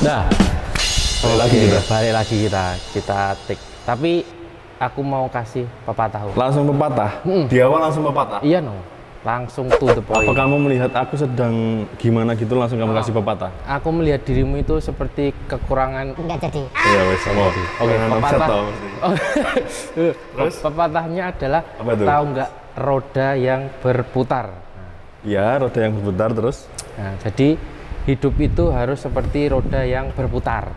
Nah, balik lagi kita tik. Tapi aku mau kasih pepatah. Langsung pepatah? Di awal langsung pepatah? Iya no, langsung to the point. Apa kamu melihat aku sedang gimana gitu langsung kamu kasih pepatah? Aku melihat dirimu itu seperti kekurangan. Enggak jadi. Iya wes, Oke, pepatah. Terus? Pepatahnya adalah tahu nggak roda yang berputar. Ya, roda yang berputar terus. Nah, jadi hidup itu harus seperti roda yang berputar.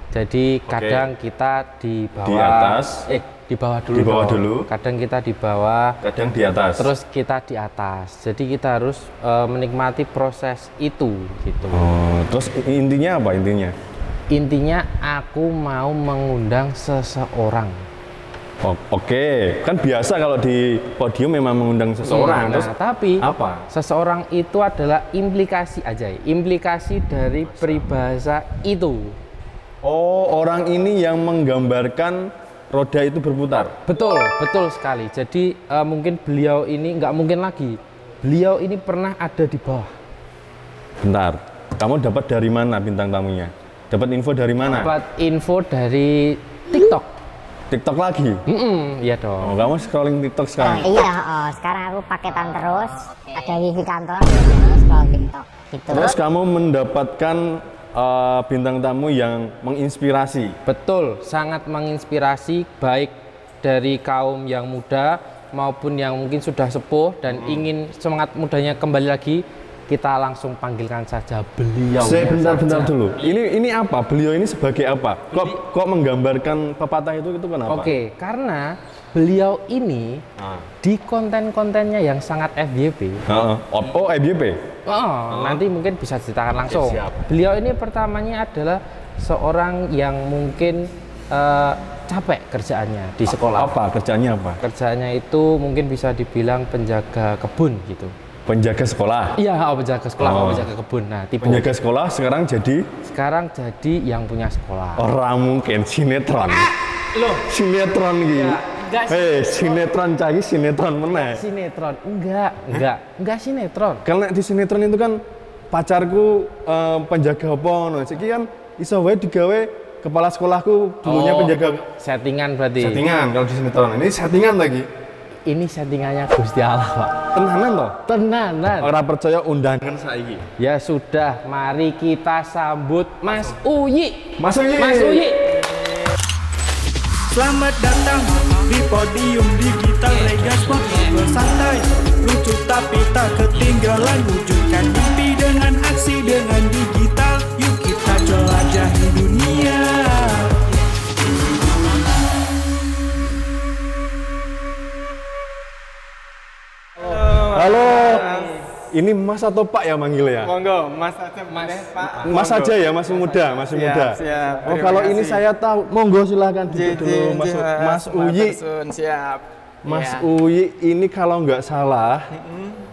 Jadi kadang kita di bawah, di atas, di bawah dulu. Di bawah dulu. Kadang kita di bawah. Kadang di atas. Terus kita di atas. Jadi kita harus menikmati proses itu, gitu. Oh, terus intinya apa intinya? Intinya aku mau mengundang seseorang. Oh, oke, kan biasa kalau di podium memang mengundang seseorang. Nah, tapi apa? Seseorang itu adalah implikasi aja, implikasi dari peribahasa itu. Oh, orang ini yang menggambarkan roda itu berputar. Betul, betul sekali. Jadi mungkin beliau ini nggak mungkin lagi. Beliau ini pernah ada di bawah. Bentar, kamu dapat dari mana bintang tamunya? Dapat info dari mana? Dapat info dari TikTok. TikTok lagi? Iya dong. Oh, kamu scrolling TikTok sekarang? Iya, sekarang aku paketan terus. Ada wifi kantor, terus scroll TikTok. Gitu. Terus kamu mendapatkan bintang tamu yang menginspirasi. Betul, sangat menginspirasi baik dari kaum yang muda maupun yang mungkin sudah sepuh dan ingin semangat mudanya kembali lagi. Kita langsung panggilkan saja beliau. Saya bentar dulu. Ini apa? Beliau ini sebagai apa? Kok menggambarkan pepatah itu kenapa? Oke, karena beliau ini di konten-kontennya yang sangat FYP. Oh, FYP? Nanti mungkin bisa diceritakan langsung. Beliau ini pertamanya adalah seorang yang mungkin capek kerjaannya di sekolah. Apa? Kerjaannya apa? Kerjaannya itu mungkin bisa dibilang penjaga kebun gitu. Penjaga sekolah? Iya, penjaga sekolah, penjaga kebun. Nah, tipe penjaga sekolah sekarang jadi yang punya sekolah. Orang mungkin sinetron. Loh, sinetron gitu. Sinetron cagi sinetron mana? Sinetron. Enggak sinetron. Karena di sinetron itu kan pacarku penjaga apa no. Iki kan iso wae digawe kepala sekolahku dulunya penjaga. Settingan berarti. Settingan kalau di sinetron. Ini settingan lagi. Ini settingannya Gusti Allah, Pak. Tenanan toh? Tenanan. Orang percaya undangan saiki. Ya sudah, mari kita sambut Mas Uyi. Mas Uyi. Mas Uyi. Selamat datang di podium digital Regas Ngobrol santai, lucu tapi tak ketinggalan. Wujudkan mimpi dengan aksi dengan digital. Yuk kita jelajahi dunia. Halo. Ini Mas atau Pak ya manggilnya? Monggo, Mas aja Pak. Mas aja ya, masih muda, masih muda. Siap. Oh, kalau ini saya tahu, monggo silakan duduk dulu Mas Uyi. Siap. Mas Uyi ini kalau nggak salah,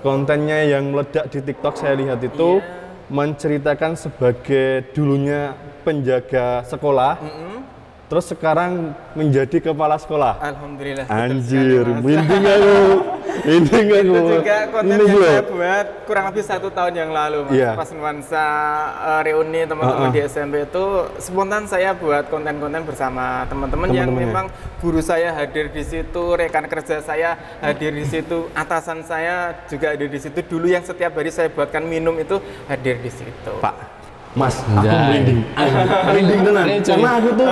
kontennya yang meledak di TikTok saya lihat itu menceritakan sebagai dulunya penjaga sekolah. Terus sekarang menjadi kepala sekolah. Alhamdulillah. Anjir, merinding aku. Merinding aku. Itu juga konten yang saya buat kurang lebih 1 tahun yang lalu, Mas. Iya. Pas nuansa reuni teman-teman di SMP itu spontan saya buat konten-konten bersama teman-teman yang memang guru saya hadir di situ, rekan kerja saya hadir di situ, atasan saya juga hadir di situ. Dulu yang setiap hari saya buatkan minum itu hadir di situ. Pak. Mas, aku merinding. Merinding tenan. Karena aku tuh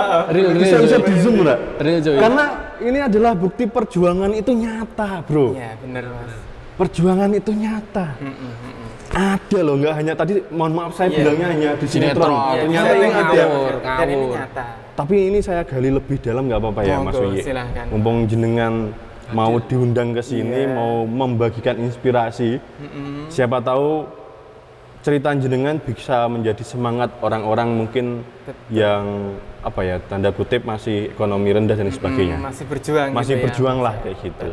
bisa di zoom enggak? Karena ini adalah bukti perjuangan itu nyata, Bro. Iya, bener, Mas. Perjuangan itu nyata. Ada loh, nggak hanya tadi, mohon maaf saya bilangnya hanya di sinetron. Ternyata ini ada. Dan ini nyata. Tapi ini saya gali lebih dalam nggak apa-apa ya, Mas Uyi. Silahkan. Mumpung jenengan mau diundang ke sini, mau membagikan inspirasi. Siapa tahu cerita jenengan bisa menjadi semangat orang-orang mungkin yang apa ya, tanda kutip masih ekonomi rendah dan sebagainya. Masih berjuang. Masih gitu berjuang ya, lah kayak gitu.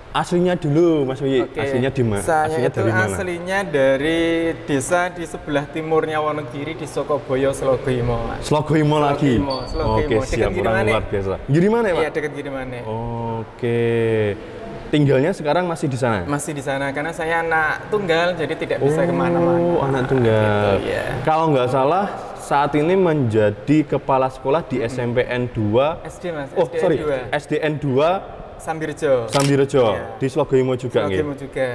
Aslinya dulu Mas Uyi, aslinya di mana? Saya Aslinya itu dari mana? aslinya dari desa di sebelah timurnya Wonogiri di Sokoboyo, Slogoimo. Slogoimo lagi. Oke, siap, orang luar biasa. Gimana ya, Pak? Iya, dekat Girimane. Oke. Tinggalnya sekarang masih di sana? Masih di sana karena saya anak tunggal jadi tidak bisa kemana-mana. Oh, anak tunggal. Gitu, ya. Kalau nggak salah saat ini menjadi kepala sekolah di SMPN 2. SD Mas. Oh, SDN sorry. 2. SDN 2 Sambirejo. Sambirejo Iya. di Slogoimo juga nggih. Slogoimo juga.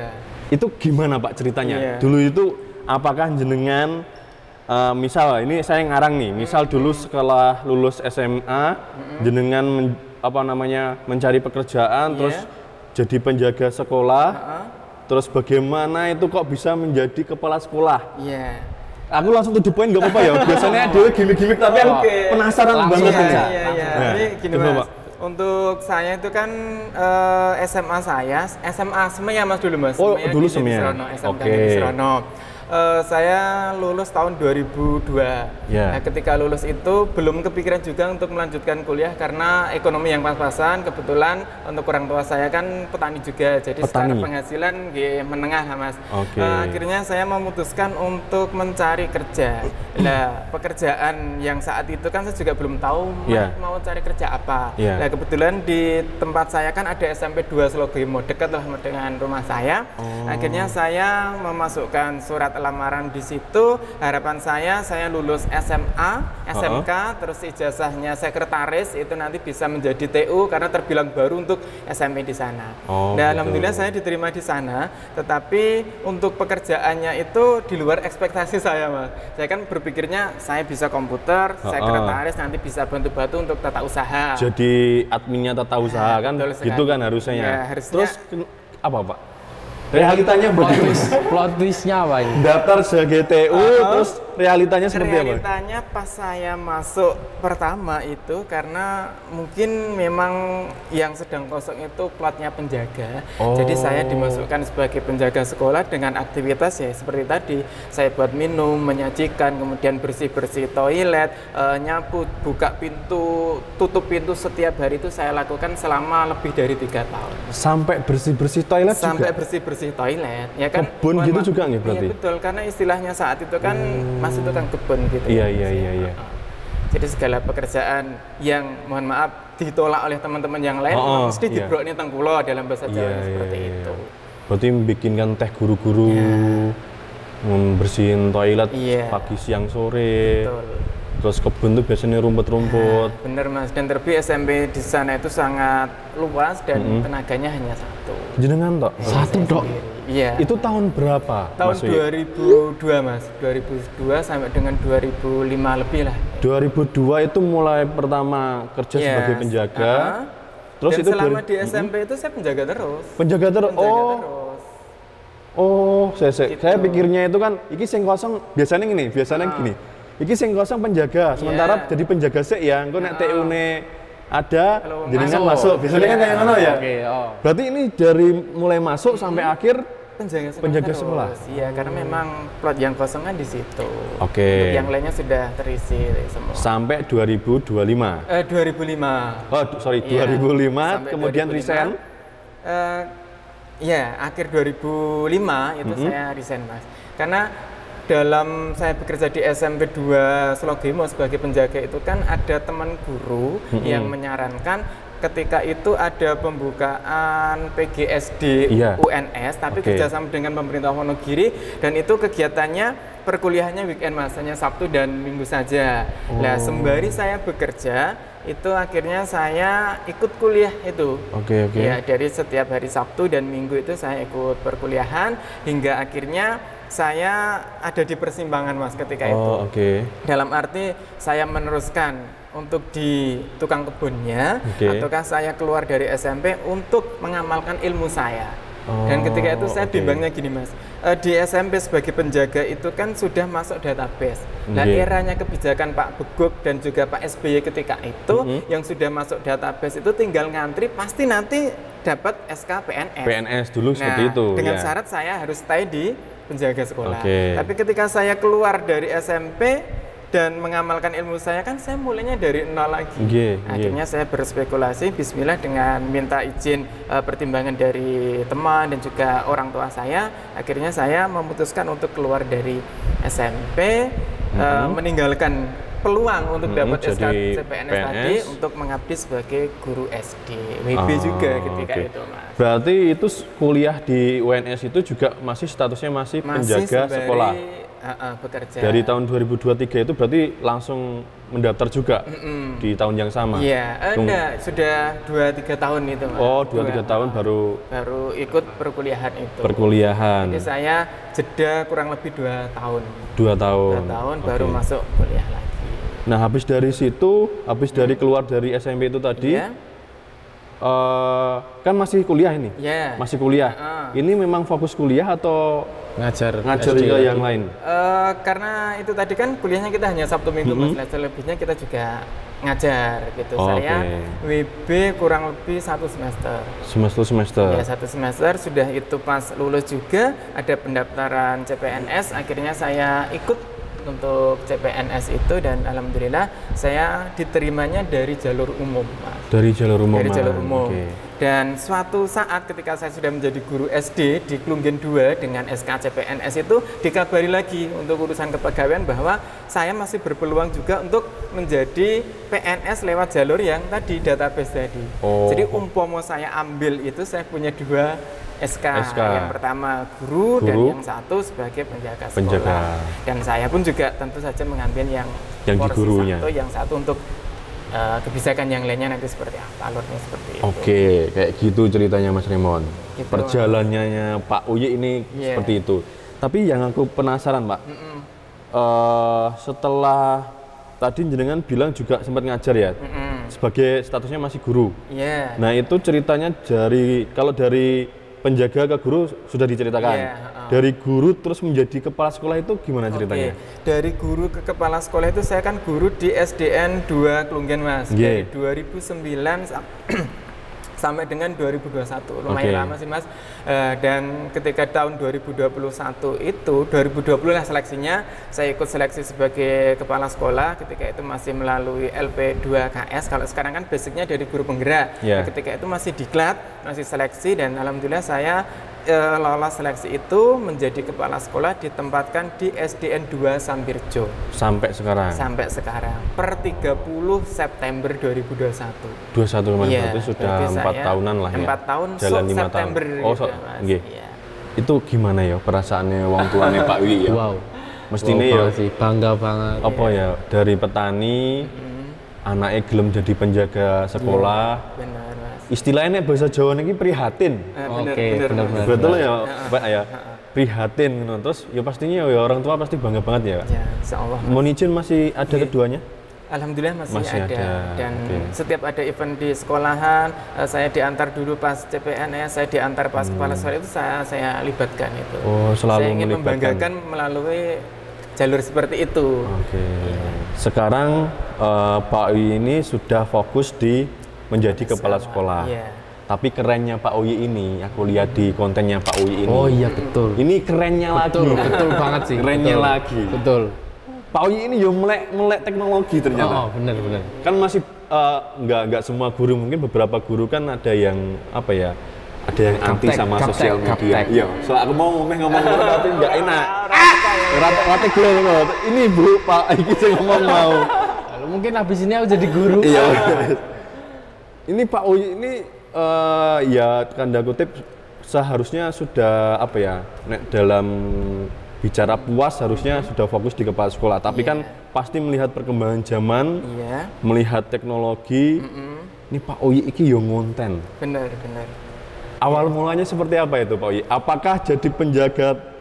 Itu gimana Pak ceritanya? Iya. Dulu itu apakah jenengan misal ini saya ngarang nih, misal dulu setelah lulus SMA jenengan mencari pekerjaan terus jadi penjaga sekolah. Terus bagaimana itu kok bisa menjadi kepala sekolah? Iya. Aku langsung to the point nggak apa-apa ya. Biasanya dulu gimmick-gimmick tapi aku penasaran banget aja. aja. Iya. Nah, Ini gini coba, Mas. Pak. Untuk saya itu kan SMA saya, SMA Semeya Mas dulu Mas. Oh, Semeya dulu di Semeya. Serono, SMK Oke. di Serono. Saya lulus tahun 2002. Ya. Nah, ketika lulus itu belum kepikiran juga untuk melanjutkan kuliah karena ekonomi yang pas-pasan. Kebetulan untuk orang tua saya kan petani juga, jadi secara penghasilan menengah lah Mas. Oke. Akhirnya saya memutuskan untuk mencari kerja. Nah, pekerjaan yang saat itu kan saya juga belum tahu mau cari kerja apa. Nah, kebetulan di tempat saya kan ada SMP 2 Slogoimo, dekat lah dengan rumah saya. Akhirnya saya memasukkan surat lamaran di situ. Harapan saya lulus SMA, SMK, terus ijazahnya sekretaris itu nanti bisa menjadi TU karena terbilang baru untuk SMP di sana. Nah, alhamdulillah saya diterima di sana, tetapi untuk pekerjaannya itu di luar ekspektasi saya Mas. Saya kan berpikirnya saya bisa komputer, sekretaris nanti bisa bantu-bantu untuk tata usaha. Jadi adminnya tata usaha kan gitu kan harusnya. Ya, harusnya. Terus apa Pak? Realitanya Plot twistnya apa ini? daftar sebagai TU terus realitanya seperti apa? Realitanya pas saya masuk pertama itu karena mungkin memang yang sedang kosong itu platnya penjaga. Jadi saya dimasukkan sebagai penjaga sekolah dengan aktivitas ya seperti tadi. Saya buat minum, menyajikan, kemudian bersih-bersih toilet, nyapu, buka pintu, tutup pintu setiap hari itu saya lakukan selama lebih dari 3 tahun. Sampai bersih-bersih toilet Sampai juga? bersih-bersih toilet, ya kan? Kebun gitu juga nggak berarti? Iya betul, karena istilahnya saat itu kan masih tukang kebun gitu. Iya. Jadi segala pekerjaan yang mohon maaf ditolak oleh teman-teman yang lain mesti dibrokne teng kula dalam bahasa Jawa seperti itu. Berarti bikinkan teh guru-guru, membersihin toilet pagi, siang, sore. Betul. Terus kebun tuh biasanya rumput-rumput. Bener Mas, dan terlebih SMP di sana itu sangat luas dan tenaganya hanya satu. Jenengan tok? Satu dok. Iya. Itu tahun berapa? Tahun Mas Wi? 2002 Mas, 2002 sampai dengan 2005 lebih lah. 2002 itu mulai pertama kerja sebagai penjaga. Terus dan itu selama di SMP itu saya penjaga terus. Penjaga terus. Terus. Saya pikirnya itu kan iki sing kosong biasanya gini. Iki sing kosong penjaga, sementara jadi penjaga sik ya. Engko nek TU-ne ada jenengan masuk. Biasanya kan kayak ngono ya. Berarti ini dari mulai masuk sampai akhir penjaga sekolah. Iya, karena memang plot yang kosong kan di situ. Oke. Yang lainnya sudah terisi semua. Sampai 2025. 2005. Oh, sorry, 2005 Sampai kemudian 2005. resign. Ya, akhir 2005 itu saya resign Mas. Karena dalam saya bekerja di SMP 2 Slogoimo sebagai penjaga itu kan ada teman guru yang menyarankan ketika itu ada pembukaan PGSD UNS tapi kerjasama dengan pemerintah Wonogiri dan itu kegiatannya perkuliahannya weekend Mas, hanya Sabtu dan Minggu saja. Nah, sembari saya bekerja itu akhirnya saya ikut kuliah itu. Ya, dari setiap hari Sabtu dan Minggu itu saya ikut perkuliahan hingga akhirnya saya ada di persimpangan Mas ketika itu. Dalam arti saya meneruskan untuk di tukang kebunnya ataukah saya keluar dari SMP untuk mengamalkan ilmu saya. Dan ketika itu saya bimbangnya gini Mas, di SMP sebagai penjaga itu kan sudah masuk database. Nah, eranya kebijakan Pak Beguk dan juga Pak SBY ketika itu yang sudah masuk database itu tinggal ngantri pasti nanti dapat SK PNS. PNS dulu seperti itu. Dengan syarat saya harus stay di penjaga sekolah. Tapi ketika saya keluar dari SMP dan mengamalkan ilmu saya kan saya mulainya dari nol lagi. Akhirnya saya berspekulasi bismillah dengan minta izin pertimbangan dari teman dan juga orang tua saya. Akhirnya saya memutuskan untuk keluar dari SMP meninggalkan peluang untuk dapat SK CPNS tadi untuk mengabdi sebagai guru SD. WB juga ketika itu Mas. Berarti itu kuliah di UNS itu juga masih statusnya masih penjaga sekolah. bekerja. Dari tahun 2023 itu berarti langsung mendaftar juga di tahun yang sama? Iya, enggak, sudah 2-3 tahun itu Mas. Oh, 2-3 tahun baru ikut perkuliahan itu. Perkuliahan. Jadi saya jeda kurang lebih 2 tahun. 2 tahun. 2 tahun baru masuk kuliah lagi. Nah, habis dari situ, dari keluar dari SMP itu tadi, Iya. Kan masih kuliah ini? Iya. Masih kuliah. Ini memang fokus kuliah atau ngajar juga yang lain? Karena itu tadi kan kuliahnya kita hanya Sabtu Minggu, Mas. Selebihnya kita juga ngajar gitu. Saya WB kurang lebih 1 semester. Semester. Ya, 1 semester. Sudah itu pas lulus juga ada pendaftaran CPNS. Akhirnya saya ikut untuk CPNS itu dan alhamdulillah saya diterimanya dari jalur umum, Mas. Dari jalur umum. Dari jalur umum. Dan suatu saat ketika saya sudah menjadi guru SD di Klunggen 2 dengan SK CPNS itu dikabari lagi untuk urusan kepegawaian bahwa saya masih berpeluang juga untuk menjadi PNS lewat jalur yang tadi database tadi. Jadi umpama saya ambil itu saya punya 2 SK. Yang pertama guru dan yang satu sebagai penjaga sekolah. Dan saya pun juga tentu saja mengambil yang porsi gurunya. yang satu untuk kebijakan yang lainnya nanti seperti apa, alurnya seperti itu. Oke, kayak gitu ceritanya Mas Raymond. Gitu. Perjalanannya Pak Uyi ini seperti itu. Tapi yang aku penasaran, Pak, setelah tadi jenengan bilang juga sempat ngajar ya, sebagai statusnya masih guru. Nah itu ceritanya kalau dari penjaga ke guru sudah diceritakan. Dari guru terus menjadi kepala sekolah itu gimana ceritanya? Dari guru ke kepala sekolah itu saya kan guru di SDN 2 Klunggen, Mas. Dari 2009 sampai dengan 2021, lumayan lama sih, Mas. Dan ketika tahun 2021 itu, 2020 lah seleksinya, saya ikut seleksi sebagai kepala sekolah. Ketika itu masih melalui LP2KS. Kalau sekarang kan basicnya dari guru penggerak. Ketika itu masih diklat, masih seleksi, dan alhamdulillah saya lolos seleksi itu menjadi kepala sekolah ditempatkan di SDN 2 Sambirjo. Sampai sekarang? Sampai sekarang, per 30 September 2021. 21 kemarin, berarti sudah 4 tahunan lah ya? 4 tahun, jalan 5 September tahun. Itu gimana ya perasaannya wong tuane Pak Wi ya? Wow. Mestine ya sih, bangga banget. Apa ya, dari petani, anaknya gelem jadi penjaga sekolah. Benar, Mas. Istilahnya bahasa Jawa ini prihatin. Benar. Betul ya, Pak ya. Prihatin, terus ya pastinya ya orang tua pasti bangga banget ya. Ya, insyaallah. Mohon izin masih ada keduanya? Alhamdulillah masih ada. Dan setiap ada event di sekolahan, saya diantar dulu pas CPNS, saya diantar pas kepala sekolah itu saya libatkan itu. Selalu saya ingin membanggakan melalui jalur seperti itu. Sekarang Pak Uyi ini sudah fokus di menjadi kepala sekolah. Tapi kerennya Pak Uyi ini, aku lihat di kontennya Pak Uyi ini. Oh iya, betul. Ini kerennya lagi. Betul banget sih. Kerennya lagi. Betul. Pak Uyi ini yo melek teknologi ternyata. Benar. Kan masih nggak semua guru, mungkin beberapa guru kan ada yang apa ya? Ada yang anti sama sosial media. Iya, soalnya aku mau ngomong tapi nggak enak. Rata gelo. Ini Bu, Pak, iki sing ngomong mau. Mungkin habis ini aku jadi guru. Iya. Ini Pak Uyi ini ya tanda kutip seharusnya sudah apa ya? Dalam bicara puas harusnya sudah fokus di kepala sekolah, tapi kan pasti melihat perkembangan zaman, melihat teknologi. Ini Pak Uyi iki yo ngonten. Benar. Awal mulanya seperti apa itu Pak Uyi? Apakah jadi penjaga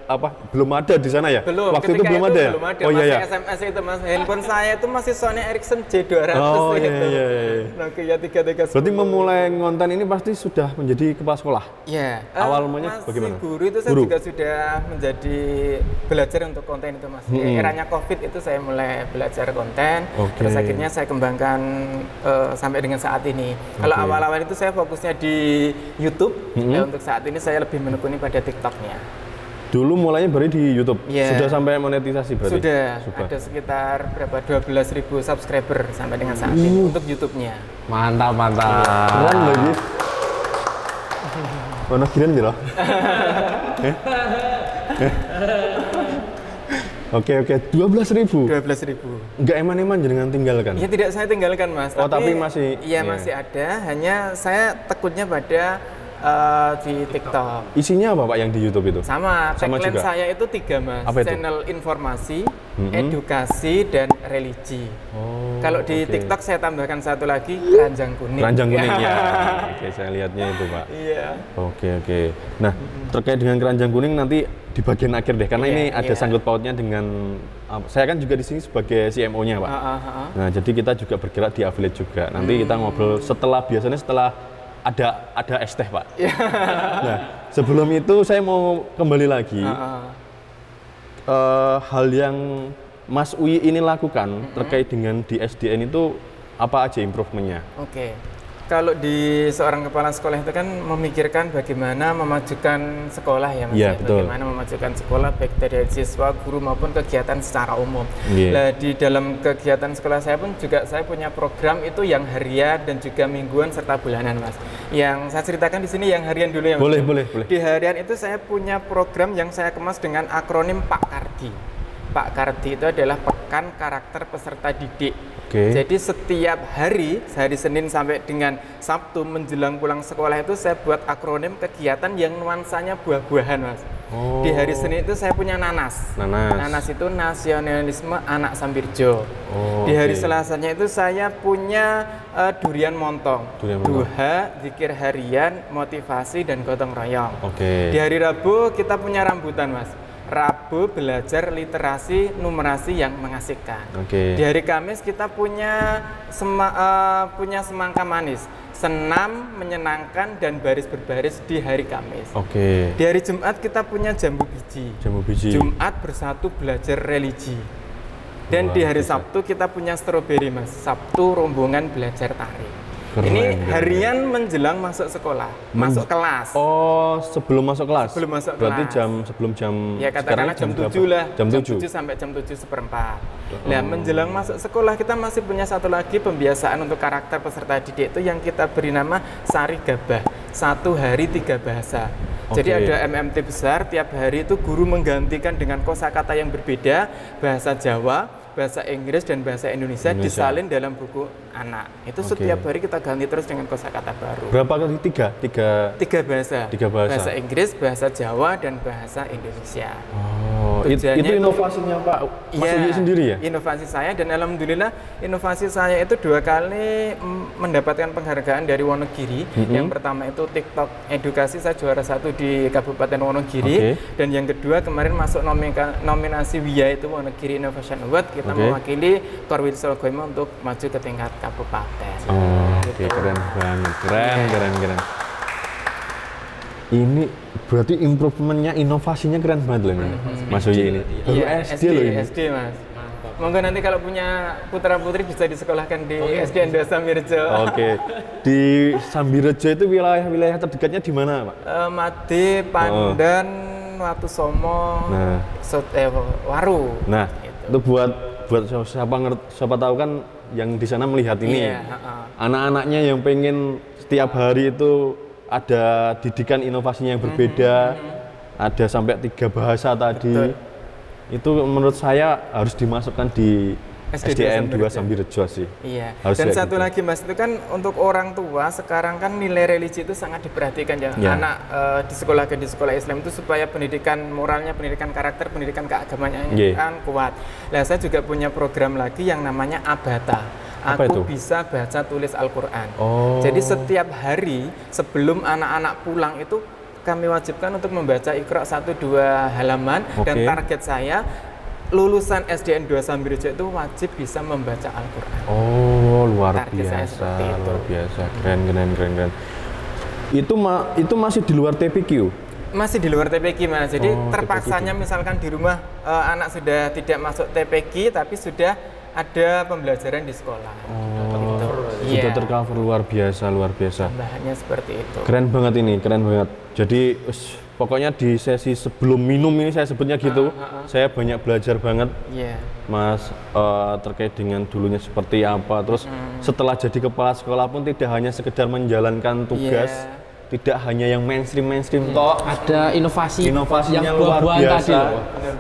belum ada di sana ya? Belum. Waktu itu belum ada ya? Belum ada. Oh iya. SMS itu, Mas. Handphone saya itu masih Sony Ericsson J200 iya. Nokia 330. Berarti memulai ngonten ini pasti sudah menjadi kepala sekolah? Iya. Awal mulanya bagaimana? Guru itu saya juga sudah menjadi belajar untuk konten itu, Mas. Eranya Covid itu saya mulai belajar konten. Terus akhirnya saya kembangkan sampai dengan saat ini. Kalau awal-awal itu saya fokusnya di YouTube. Untuk saat ini saya lebih menekuni pada TikToknya. Dulu mulainya baru di YouTube? Sudah sampai monetisasi berarti? Sudah. Ada sekitar berapa? 12.000 subscriber sampai dengan saat ini untuk YouTube-nya. Mantap. Keren lagi. Mana kirain gitu? Oke, 12.000. 12.000. Enggak eman-eman jenengan tinggalkan? Ya tidak saya tinggalkan, Mas. Tapi masih? Iya, masih ada. Hanya saya tekutnya pada di TikTok. Isinya apa Pak yang di YouTube itu? Sama tagline juga? saya itu 3 Mas. Apa itu? Channel informasi, edukasi, dan religi. Kalau di TikTok saya tambahkan satu lagi, keranjang kuning. Keranjang kuning ya. Oke, saya lihatnya itu Pak. Iya. Oke. Nah, terkait dengan keranjang kuning nanti di bagian akhir deh, karena ini ada sangkut pautnya dengan saya kan juga di sini sebagai CMO-nya Pak. Nah, jadi kita juga bergerak di affiliate juga. Nanti kita ngobrol biasanya setelah ada es teh Pak. Nah, sebelum itu saya mau kembali lagi hal yang Mas Uyi ini lakukan terkait dengan di SDN itu apa aja improve-nya? Oke. Kalau di seorang kepala sekolah itu kan memikirkan bagaimana memajukan sekolah ya Mas. Iya, betul. Bagaimana memajukan sekolah baik dari siswa, guru maupun kegiatan secara umum. Nah, di dalam kegiatan sekolah saya pun juga saya punya program itu yang harian dan juga mingguan serta bulanan Mas. Yang saya ceritakan di sini yang harian dulu ya Mas. Boleh. Di harian itu saya punya program yang saya kemas dengan akronim Pak Kardi. Pak Kardi itu adalah Pekan Karakter Peserta Didik. Jadi setiap hari Senin sampai dengan Sabtu menjelang pulang sekolah itu saya buat akronim kegiatan yang nuansanya buah-buahan Mas. Di hari Senin itu saya punya nanas. Nanas itu nasionalisme anak Sambirjo. Di hari Selasanya itu saya punya durian montong. Duha, zikir harian, motivasi, dan gotong royong. Di hari Rabu kita punya rambutan Mas. Rabu belajar literasi numerasi yang mengasihkan. Di hari Kamis kita punya semangka manis, senam, menyenangkan, dan baris berbaris di hari Kamis. Di hari Jumat kita punya jambu biji. Jumat bersatu belajar religi. Dan di hari Sabtu kita punya stroberi Mas. Sabtu rombongan belajar tari. Ini harian menjelang masuk sekolah, masuk kelas. Oh, sebelum masuk kelas? Sebelum masuk Berarti kelas. sebelum jam ya katakanlah jam 7 lah. Jam 7 sampai jam 7:15. Nah, menjelang masuk sekolah kita masih punya satu lagi pembiasaan untuk karakter peserta didik itu yang kita beri nama Sari Gabah. 1 hari 3 bahasa. Jadi ada MMT besar, tiap hari itu guru menggantikan dengan kosakata yang berbeda, bahasa Jawa, bahasa Inggris, dan bahasa Indonesia disalin dalam buku anak. Itu setiap hari kita ganti terus dengan kosakata baru. Berapa kali? Tiga bahasa. Bahasa Inggris, bahasa Jawa, dan bahasa Indonesia. Itu inovasinya Pak Mas Uyi sendiri ya? Inovasi saya, dan alhamdulillah inovasi saya itu 2 kali mendapatkan penghargaan dari Wonogiri. Yang pertama itu TikTok edukasi, saya juara 1 di Kabupaten Wonogiri. Dan yang kedua kemarin masuk nominasi WIA itu Wonogiri Innovation Award. Kita mewakili Korwil Sologoimo untuk maju ke tingkat kabupaten. Keren banget, keren. Ini berarti improvementnya, inovasinya keren banget loh Mas Uyi ini. Baru SD loh ini. SD Mas. Monggo nanti kalau punya putra-putri bisa disekolahkan di SDN 2 Sambirjo. Di Sambirjo itu wilayah terdekatnya di mana Pak? Made, Pandan, Watusomo, Waru. Nah, itu buat siapa tahu kan yang di sana melihat ini, anak-anaknya yang pengen setiap hari itu ada didikan inovasinya yang berbeda, ada sampai 3 bahasa tadi. Itu menurut saya harus dimasukkan di SDN 2 Sambirjo sih. Dan satu lagi Mas, itu kan untuk orang tua sekarang kan nilai religi itu sangat diperhatikan ya. Anak di sekolah Islam itu supaya pendidikan moralnya, pendidikan karakter, pendidikan keagamaan kan kuat. Nah, saya juga punya program lagi yang namanya Abata. Aku bisa baca tulis Al-Quran. Jadi setiap hari sebelum anak-anak pulang itu kami wajibkan untuk membaca Iqra 1-2 halaman. Dan target saya lulusan SDN 2 Sambirjo itu wajib bisa membaca Al-Quran. Luar biasa. Keren. Itu masih di luar TPQ? Masih di luar TPQ Mas. Jadi terpaksanya misalkan di rumah anak sudah tidak masuk TPQ tapi sudah ada pembelajaran di sekolah. Sudah tercover, luar biasa. Tambahannya seperti itu. Keren banget. Jadi pokoknya di sesi sebelum minum ini saya sebutnya gitu, saya banyak belajar banget Mas terkait dengan dulunya seperti apa. Terus setelah jadi kepala sekolah pun tidak hanya sekedar menjalankan tugas, tidak hanya yang mainstream toh, ada inovasinya yang luar biasa.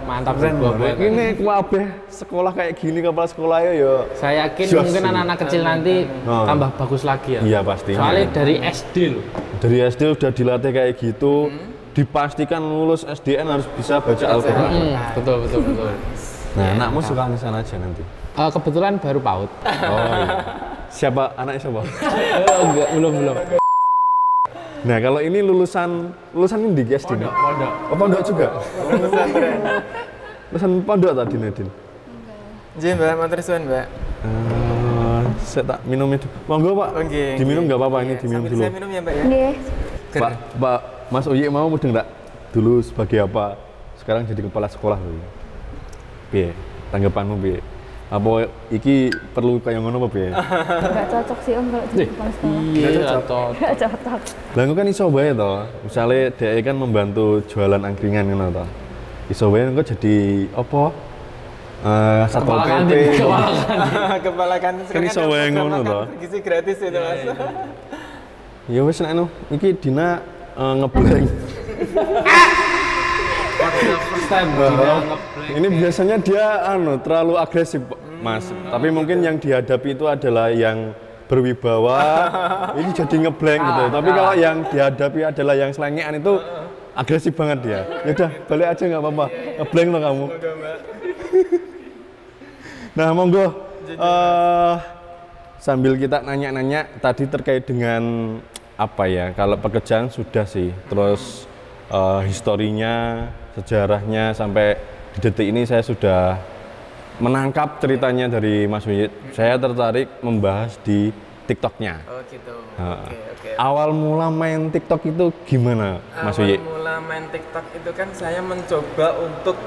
Mantap, keren banget. Ini kabeh sekolah kayak gini, kepala sekolah ya. Saya yakin mungkin anak-anak kecil nanti tambah bagus lagi ya. Iya pasti. Soalnya dari SD loh. dari SD udah dilatih kayak gitu, dipastikan lulus SDN harus bisa baca Al-Quran. Betul. Nah, anakmu suka di sana aja nanti. Kebetulan baru PAUD. Oh iya. Siapa anaknya siapa? Enggak, belum. Nah, kalau ini lulusan ini di SD nih. Pondok. Oh, pondok juga. Lulusan pondok tadi Nadine. Nggih, Mbak, matur suwun, Mbak. Saya tak minum itu. Monggo, Pak. Nggih, Diminum nggih. nggak apa-apa, ini Iya, diminum sambil dulu. Saya minum ya, Mbak ya. Nggih. Pak Mas Uyi mau mudeng enggak? Dulu sebagai apa? Sekarang jadi kepala sekolah loh. Piye? Tanggapanmu piye? Apa iki perlu kayak ngono apa piye? Nggak cocok sih Om kalau jadi kepala sekolah. Iya, atau Nggak cocok. Lah engko kan iso bae to. Misale dhek kan membantu jualan angkringan ngono to. Iso bae engko jadi apa? Satpol PP. Kepala kantin Kan iso wae ngono to. Gizi gratis itu, Mas. Ya wis nek anu, iki Dina ngeblank. first time Ini biasanya dia terlalu agresif, Mas. Tapi mungkin yang dihadapi itu adalah yang berwibawa, ini jadi ngeblank gitu. Tapi kalau yang dihadapi adalah yang selengean itu agresif banget dia. Ya udah, balik aja nggak apa-apa. Ngeblank lo kamu. Nah, monggo. Sambil kita nanya-nanya tadi terkait dengan apa ya? Kalau pekerjaan sudah sih. Terus historinya, sejarahnya sampai di detik ini saya sudah menangkap ceritanya dari Mas Uyit. Saya tertarik membahas di TikToknya. Oh gitu. Nah, Oke. awal mula main TikTok itu gimana, Mas Uyit? Awal mula main TikTok itu kan saya mencoba untuk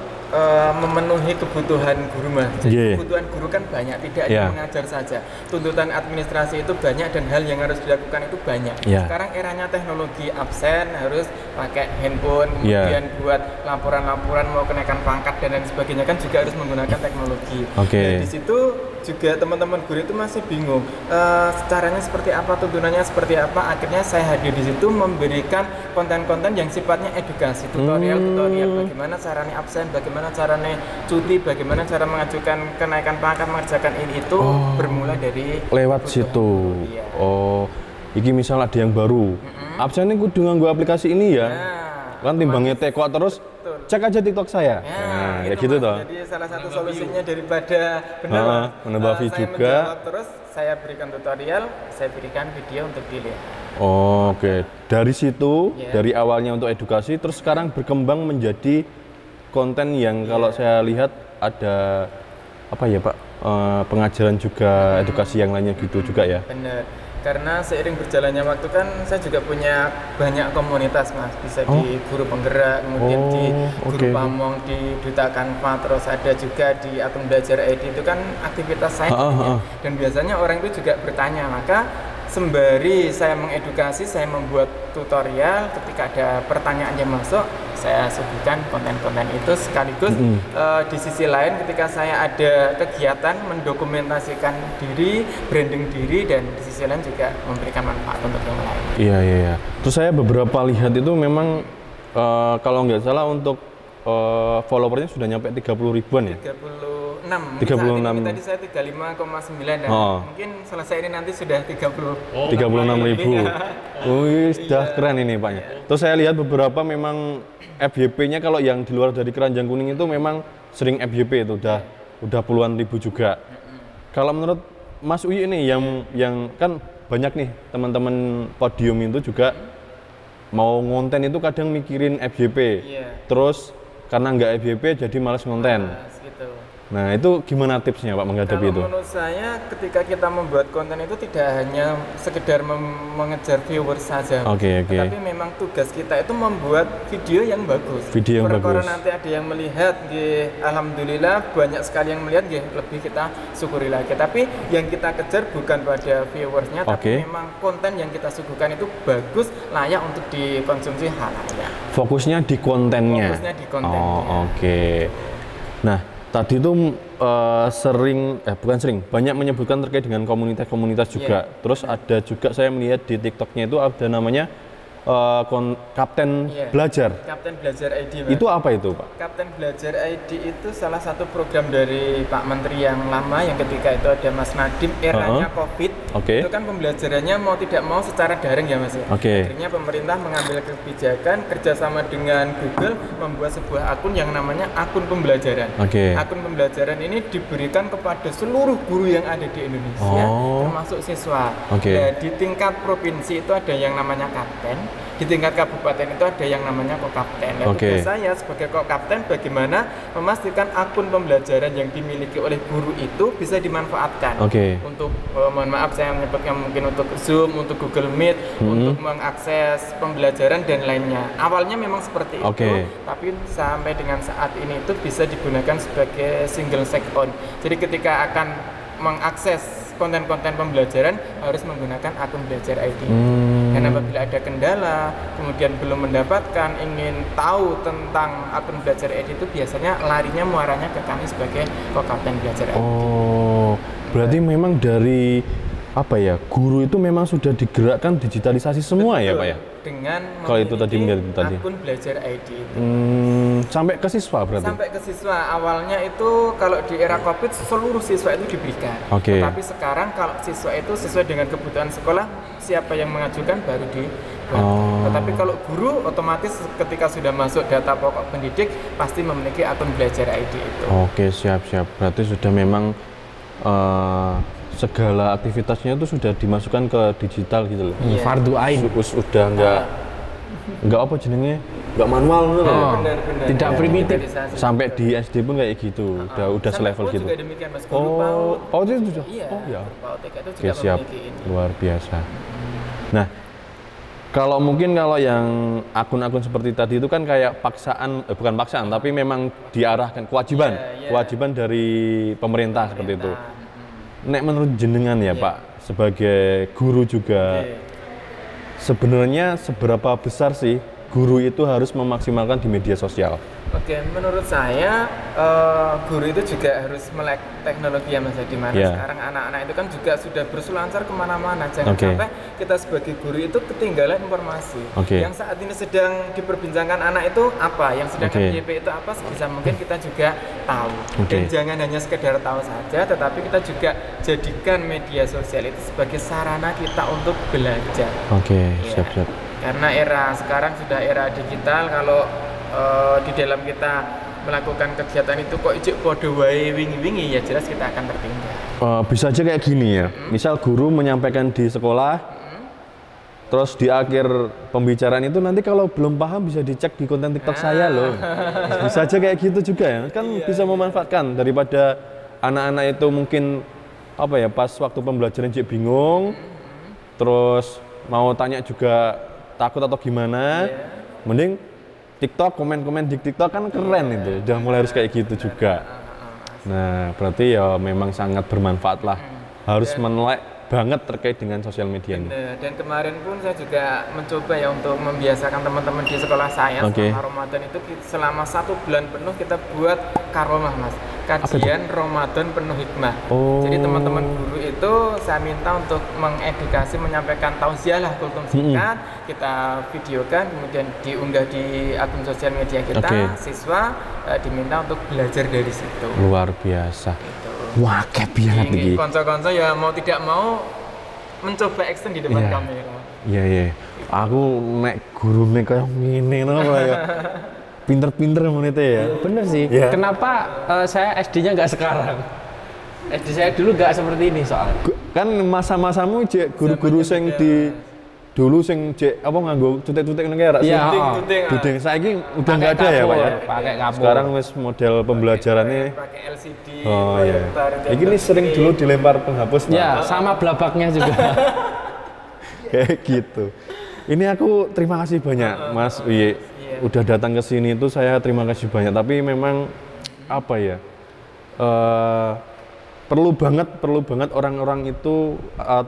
memenuhi kebutuhan guru, Mas. Jadi Yeah. kebutuhan guru kan banyak, tidak Yeah. hanya mengajar saja. Tuntutan administrasi itu banyak dan hal yang harus dilakukan itu banyak. Yeah. Sekarang eranya teknologi, absen harus pakai handphone, Yeah. kemudian buat laporan-laporan mau kenaikan pangkat dan lain sebagainya kan juga harus menggunakan teknologi. Oke. Nah, di situ juga teman-teman guru itu masih bingung caranya seperti apa, tuntunannya seperti apa. Akhirnya saya hadir di situ memberikan konten-konten yang sifatnya edukasi, tutorial bagaimana caranya absen, bagaimana caranya cuti, bagaimana cara mengajukan kenaikan pangkat, mengerjakan ini itu bermula dari Lewat kebutuhan situ. guru, iya. Oh, iki misal ada yang baru. Absen ini kudu nganggo aplikasi ini ya. Nah, Kan timbangnya teko terus cek aja TikTok saya. ya, Nah, itu, kayak gitu Mas. toh. Jadi salah satu solusinya daripada benar menambah view saya juga. menjawab terus, saya berikan tutorial, saya berikan video untuk dilihat. Oh, oke. Dari situ, Yeah. dari awalnya untuk edukasi, terus sekarang berkembang menjadi konten yang kalau saya lihat ada apa ya Pak, pengajaran juga, edukasi yang lainnya gitu juga ya. Benar, karena seiring berjalannya waktu kan saya juga punya banyak komunitas, Mas. Bisa di guru penggerak, kemudian di guru oke. pamong, di duta kanva, terus ada juga di Atom Belajar ID. Itu kan aktivitas saya. Dan biasanya orang itu juga bertanya, maka sembari saya mengedukasi, saya membuat tutorial. Ketika ada pertanyaan yang masuk, saya suguhkan konten-konten itu sekaligus. Di sisi lain, ketika saya ada kegiatan mendokumentasikan diri, branding diri, dan di sisi lain juga memberikan manfaat untuk yang lain. Iya. Terus saya beberapa lihat itu memang kalau nggak salah untuk followernya sudah nyampe 30 ribuan ya. 36. 36. Saat ini tadi saya 35,9 dan mungkin selesai ini nanti sudah 30. 36 ribu. Wih, sudah keren ini Pak. Terus saya lihat beberapa memang FYP-nya kalau yang di luar dari keranjang kuning itu memang sering FYP itu udah puluhan ribu juga. Kalau menurut Mas Uyi ini yang kan banyak nih teman-teman podium itu juga mau ngonten itu kadang mikirin FYP. Iya. Terus karena nggak FYP jadi malas ngonten. Gitu. Nah itu gimana tipsnya Pak menghadapi Kalau itu? menurut saya ketika kita membuat konten itu tidak hanya sekedar mengejar viewers saja, Oke. tapi memang tugas kita itu membuat video yang bagus. Video yang Kalau bagus. nanti ada yang melihat, alhamdulillah banyak sekali yang melihat, lebih kita syukuri lagi. Tapi yang kita kejar bukan pada viewersnya, tapi memang konten yang kita suguhkan itu bagus, layak untuk dikonsumsi halayak. Fokusnya di kontennya. Fokusnya di kontennya. Oh, oke. Nah, tadi itu banyak menyebutkan terkait dengan komunitas-komunitas juga. Terus ada juga saya melihat di TikToknya itu ada namanya Kapten Iya. Belajar. Kapten Belajar ID, Mas. Itu apa itu, Pak? Kapten Belajar ID itu salah satu program dari Pak Menteri yang lama, yang ketika itu ada Mas Nadiem, eranya COVID. Oke. Itu kan pembelajarannya mau tidak mau secara daring ya, Mas. Oke. Akhirnya pemerintah mengambil kebijakan kerjasama dengan Google membuat sebuah akun yang namanya akun pembelajaran. Oke. Akun pembelajaran ini diberikan kepada seluruh guru yang ada di Indonesia, termasuk siswa. Oke. Nah, di tingkat provinsi itu ada yang namanya kapten, di tingkat kabupaten itu ada yang namanya kokapten. Nah, Oke. tugas saya sebagai kokapten bagaimana memastikan akun pembelajaran yang dimiliki oleh guru itu bisa dimanfaatkan Oke. untuk mohon maaf saya menyebutnya mungkin untuk Zoom, untuk Google Meet, untuk mengakses pembelajaran dan lainnya. Awalnya memang seperti Oke. itu, tapi sampai dengan saat ini itu bisa digunakan sebagai single sign-on. Jadi ketika akan mengakses konten-konten pembelajaran harus menggunakan akun Belajar ID. Dan apabila ada kendala, kemudian belum mendapatkan, ingin tahu tentang akun Belajar ID itu biasanya larinya muaranya ke kami sebagai Kokapten Belajar ID. Oh, berarti memang dari apa ya, guru itu memang sudah digerakkan digitalisasi semua ya, Pak ya? Dengan Kalau itu tadi memiliki menjadi tadi. akun Belajar ID itu. Sampai ke siswa berarti? Sampai ke siswa. Awalnya itu kalau di era COVID seluruh siswa itu diberikan. Oke. Tetapi sekarang kalau siswa itu sesuai dengan kebutuhan sekolah, siapa yang mengajukan baru dibuat. Tetapi kalau guru otomatis ketika sudah masuk data pokok pendidik pasti memiliki akun Belajar ID itu. Oke, siap-siap. Berarti sudah memang segala aktivitasnya itu sudah dimasukkan ke digital gitu loh. Iya. Fardu ain. Sudah nggak apa jenenge, nggak manual gitu loh. Benar-benar. Tidak primitif. Digitalisasi. Sampai di SD pun kayak gitu, udah Sampai selevel PAUD gitu. juga demikian, Mas. Guru PAUD. Oh itu sudah. Iya. Oh ya. PAUD TK itu Oke, juga siap. memiliki ini. Luar biasa. Nah, kalau mungkin kalau yang akun-akun seperti tadi itu kan kayak paksaan, bukan paksaan, tapi memang diarahkan kewajiban, Iya. kewajiban dari pemerintah seperti itu. Nek menurut jenengan ya Pak, sebagai guru juga, sebenarnya seberapa besar sih guru itu harus memaksimalkan di media sosial? Oke, menurut saya guru itu juga harus melek teknologi ya Mas, di mana Iya. sekarang anak-anak itu kan juga sudah berselancar kemana-mana. Jangan Oke. sampai kita sebagai guru itu ketinggalan informasi. Oke. Yang saat ini sedang diperbincangkan anak itu apa, yang sedang Oke. FYP itu apa, sebisa mungkin kita juga tahu. Oke. Dan jangan hanya sekedar tahu saja, tetapi kita juga jadikan media sosial itu sebagai sarana kita untuk belajar. Oke, Iya. siap-siap. Karena era sekarang sudah era digital, kalau di dalam kita melakukan kegiatan itu kok ijek podo wae wingi-wingi, ya jelas kita akan tertinggal. Bisa aja kayak gini ya, misal guru menyampaikan di sekolah, terus di akhir pembicaraan itu nanti kalau belum paham bisa dicek di konten TikTok saya loh. Bisa aja kayak gitu juga ya, kan bisa memanfaatkan daripada anak-anak itu mungkin apa ya, pas waktu pembelajaran cek bingung, terus mau tanya juga takut atau gimana, mending TikTok, komen-komen di TikTok kan keren itu, udah mulai harus kayak gitu juga. Nah, berarti ya memang sangat bermanfaat lah. Harus melek banget terkait dengan sosial media ini. Dan kemarin pun saya juga mencoba ya untuk membiasakan teman-teman di sekolah saya Oke. selama Ramadan itu selama 1 bulan penuh kita buat karomah Mas, kajian Ramadan penuh hikmah. Oh. Jadi teman-teman guru itu saya minta untuk mengedukasi, menyampaikan tausiah lah kultum singkat, kita videokan kemudian diunggah di akun sosial media kita. Oke. Siswa diminta untuk belajar dari situ. Luar biasa. Wah, banget Ini iki. konco-konco ya mau tidak mau mencoba action di depan Iya. kamera. Iya, iya. Aku nek gurune kayak ngene ngono ya. Pinter-pinter menit ya. Bener sih. Iya. Kenapa saya SD-nya nggak sekarang? SD saya dulu nggak seperti ini soalnya. Kan masa-masamu cek guru-guru sing di dulu sing cek apa nganggo cutek-cutek ngene kayak Iya, Dudeng saiki udah nggak ada ya, Pak ya. Pakai kapur. Sekarang wis model pembelajarannya. Pakai LCD. Oh iya. proyektor, Ini nih sering dulu dilempar penghapus Pak. Ya, sama blabaknya juga. Kayak gitu. Ini aku terima kasih banyak Mas Uye. Udah datang ke sini itu saya terima kasih banyak. Tapi memang apa ya? Perlu banget orang-orang itu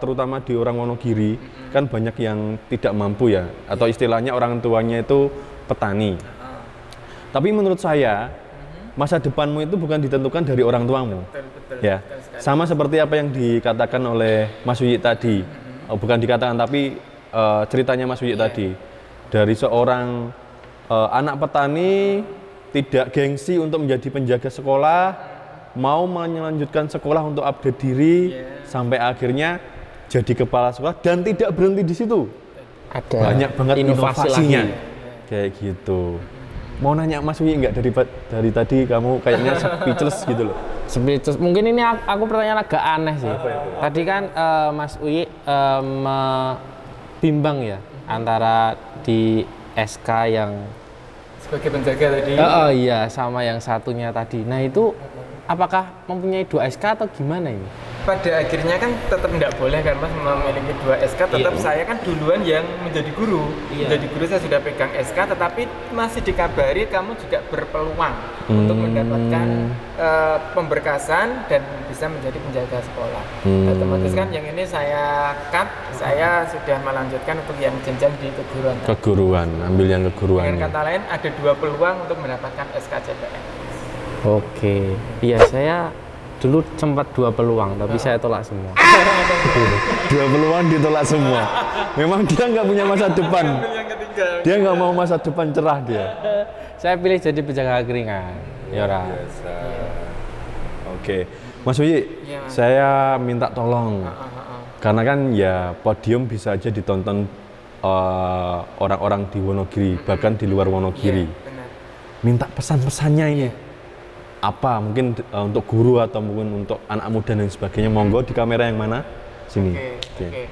terutama di orang Wonogiri kan banyak yang tidak mampu ya, atau istilahnya orang tuanya itu petani. Tapi menurut saya masa depanmu itu bukan ditentukan dari orang tuamu. Ya, sama seperti apa yang dikatakan oleh Mas Uyi tadi. Bukan dikatakan tapi ceritanya Mas Uyi tadi. dari seorang anak petani tidak gengsi untuk menjadi penjaga sekolah, mau melanjutkan sekolah untuk update diri sampai akhirnya jadi kepala sekolah dan tidak berhenti di situ. Ada Banyak banget inovasi inovasinya. lagi. Kayak gitu. Mau nanya Mas Uyi nggak dari tadi kamu kayaknya speechless gitu loh. Speechless. Mungkin ini aku pertanyaan agak aneh sih. Tadi kan Mas Uyi bimbang ya antara di SK yang Sebagai penjaga tadi. iya sama yang satunya tadi. Nah itu apakah mempunyai 2 SK atau gimana ini? Pada akhirnya kan tetap tidak boleh kan Mas memiliki 2 SK, tetap saya kan duluan yang menjadi guru. Menjadi guru saya sudah pegang SK, tetapi masih dikabari kamu juga berpeluang untuk mendapatkan pemberkasan dan bisa menjadi penjaga sekolah. Otomatis kan yang ini saya cut, saya sudah melanjutkan untuk yang jenjang di keguruan. Keguruan, ambil yang keguruan. Dengan kata lain ada 2 peluang untuk mendapatkan SKCPN. Oke, iya saya dulu sempat 2 peluang tapi saya tolak semua. 2 peluang ditolak semua. Memang dia nggak punya masa depan. Dia nggak mau masa depan cerah dia. Saya pilih jadi penjaga keringan. Yora. Oke, Mas Uyi, saya minta tolong. Karena kan ya podium bisa aja ditonton orang-orang di Wonogiri, bahkan di luar Wonogiri. Minta pesan-pesannya ini. Apa mungkin untuk guru atau mungkin untuk anak muda dan sebagainya, monggo di kamera yang mana? Sini. Oke.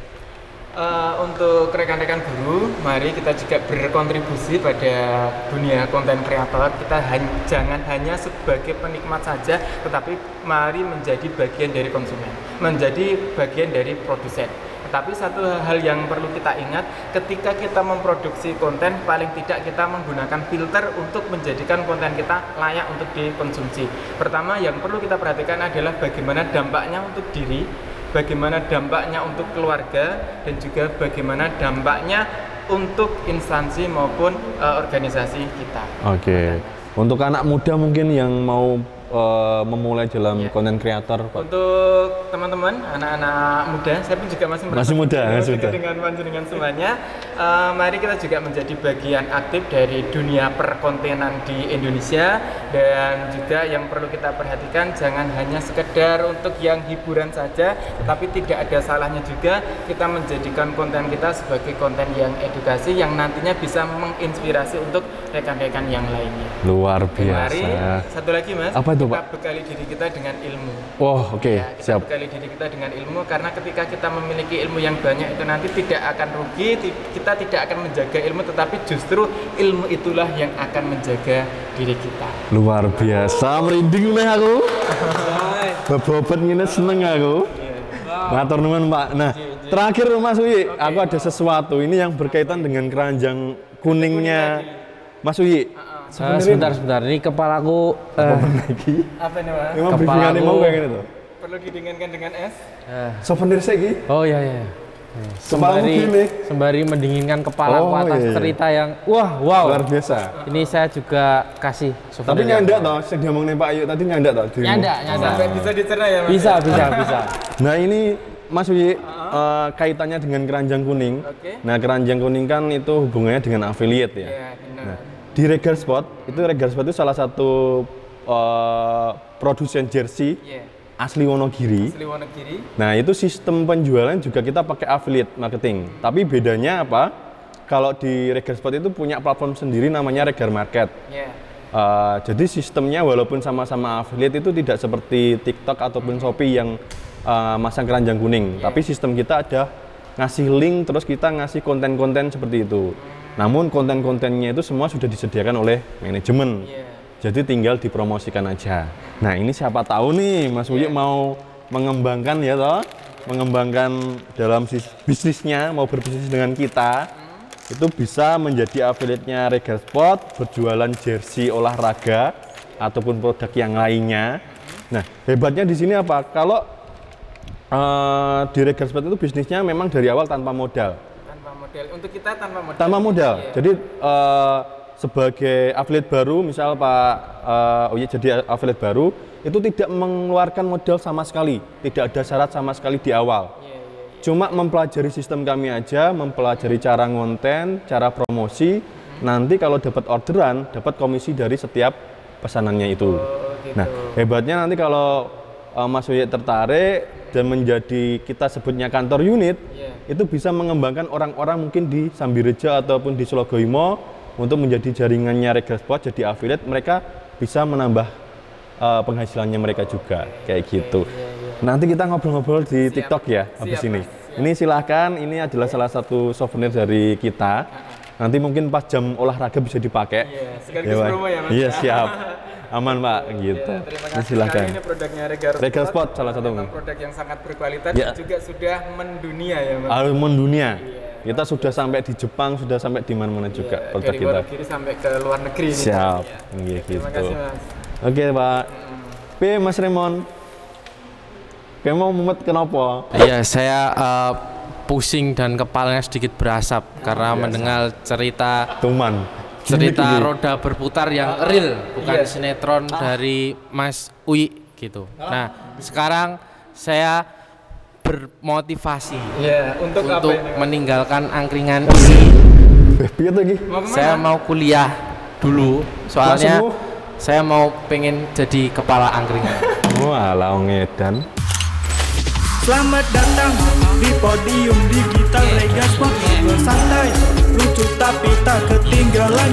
Untuk rekan-rekan guru, mari kita juga berkontribusi pada dunia konten kreator. Kita jangan hanya sebagai penikmat saja, tetapi mari menjadi bagian dari konsumen, menjadi bagian dari produsen. Tapi satu hal yang perlu kita ingat, ketika kita memproduksi konten, paling tidak kita menggunakan filter untuk menjadikan konten kita layak untuk dikonsumsi. Pertama yang perlu kita perhatikan adalah bagaimana dampaknya untuk diri, bagaimana dampaknya untuk keluarga, dan juga bagaimana dampaknya untuk instansi maupun organisasi kita. Oke. Untuk anak muda mungkin yang mau memulai dalam konten kreator, Pak. Untuk teman-teman, anak-anak muda, saya pun juga masih muda dengan panjenengan semuanya. Mari kita juga menjadi bagian aktif dari dunia perkontenan di Indonesia, dan juga yang perlu kita perhatikan jangan hanya sekedar untuk yang hiburan saja, tetapi tidak ada salahnya juga kita menjadikan konten kita sebagai konten yang edukasi yang nantinya bisa menginspirasi untuk rekan-rekan yang lainnya. Luar biasa. Mari, satu lagi Mas. Apa itu, kita Pak? bekali diri kita dengan ilmu. Oh, oke. Ya, kita Siap. bekali diri kita dengan ilmu, karena ketika kita memiliki ilmu yang banyak itu nanti tidak akan rugi, kita tidak akan menjaga ilmu, tetapi justru ilmu itulah yang akan menjaga diri kita. Luar biasa, merinding nih aku. Beboben ngene seneng aku. Matur nuwun, Pak. Nah, terakhir Mas Uyi, aku ada sesuatu ini yang berkaitan dengan keranjang kuningnya Mas Uyi. Sebentar. Ini kepalaku Apa nih Mas? Memang Kepala briefingannya mau aku. kayak gini tuh. Perlu didinginkan dengan es? Souvenir saya iki. Oh iya. Kepalamu gini. Sembari mendinginkan kepalaku Oh, atas iya. cerita yang wow. Luar biasa. Ini saya juga kasih Tapi souvenir. nyandak toh, saya diomongin Pak Ayu tadi nyandak toh. dirimu? Nyandak. Sampai bisa dicerna ya Mas? Bisa. Nah ini Mas Uyi, kaitannya dengan keranjang kuning. Oke. Nah keranjang kuning kan itu hubungannya dengan affiliate ya. Ya, benar. Nah, di Regal Sport itu salah satu produsen jersey Iya. asli Wonogiri. Asli Wonogiri. Nah itu sistem penjualan juga kita pakai affiliate marketing. Tapi bedanya apa? Kalau di Regal Sport itu punya platform sendiri namanya Regal Market. Ya. Jadi sistemnya walaupun sama-sama affiliate itu tidak seperti TikTok ataupun Shopee yang masang keranjang kuning. Tapi sistem kita ada ngasih link, terus kita ngasih konten-konten seperti itu. Namun konten-kontennya itu semua sudah disediakan oleh manajemen. Jadi tinggal dipromosikan aja. Nah ini siapa tahu nih Mas Uyi mau mengembangkan ya toh, mengembangkan dalam bisnisnya, mau berbisnis dengan kita, itu bisa menjadi affiliate-nya Regal Sport, berjualan jersey olahraga ataupun produk yang lainnya. Nah hebatnya di sini apa? Kalau di Regal Sport itu bisnisnya memang dari awal tanpa modal. Untuk kita tanpa modal. Tanpa modal. Iya. Jadi sebagai affiliate baru, misal Pak Uyi jadi affiliate baru, itu tidak mengeluarkan modal sama sekali, tidak ada syarat sama sekali di awal. cuma mempelajari sistem kami aja, mempelajari cara ngonten, cara promosi. Nanti kalau dapat orderan, dapat komisi dari setiap pesanannya itu. Gitu. Nah, hebatnya nanti kalau Mas Yoyek tertarik dan menjadi kita sebutnya kantor unit, itu bisa mengembangkan orang-orang mungkin di Sambirejo ataupun di Sologoimo untuk menjadi jaringannya Regalsport, jadi affiliate, mereka bisa menambah penghasilannya mereka juga, kayak gitu. Nanti kita ngobrol-ngobrol di TikTok ya, habis ini. Ini silahkan, ini adalah salah satu souvenir dari kita. Nanti mungkin pas jam olahraga bisa dipakai. Sekaligus promo ya Mas. Iya, siap. Aman Pak, gitu. Terima Ini kasih. silahkan. Ini produknya Regal Sport salah satu. Produk yang sangat berkualitas Ya. dan juga sudah mendunia ya Mas. Mendunia. Kita sudah sampai di Jepang, sudah sampai di mana-mana juga produk Dari kita. Wonogiri sampai ke luar negeri. Ini. Siap. Ya. Gitu. Terima kasih Mas. Oke Pak. Mas Remon. Kamu mau mumet kenapa? Iya, saya pusing dan kepalanya sedikit berasap karena mendengar cerita Tuman. Gini. roda berputar yang real, bukan sinetron dari Mas Uyi gitu. Nah, sekarang saya bermotivasi Untuk apa ini? meninggalkan angkringan ini. Piye tuh iki? Saya mau kuliah dulu, soalnya Langsung, saya mau pengen jadi kepala angkringan. Walah wong edan. Selamat datang di podium digital Regalsport. Ngobrol santai, lucu tapi tak ketinggalan.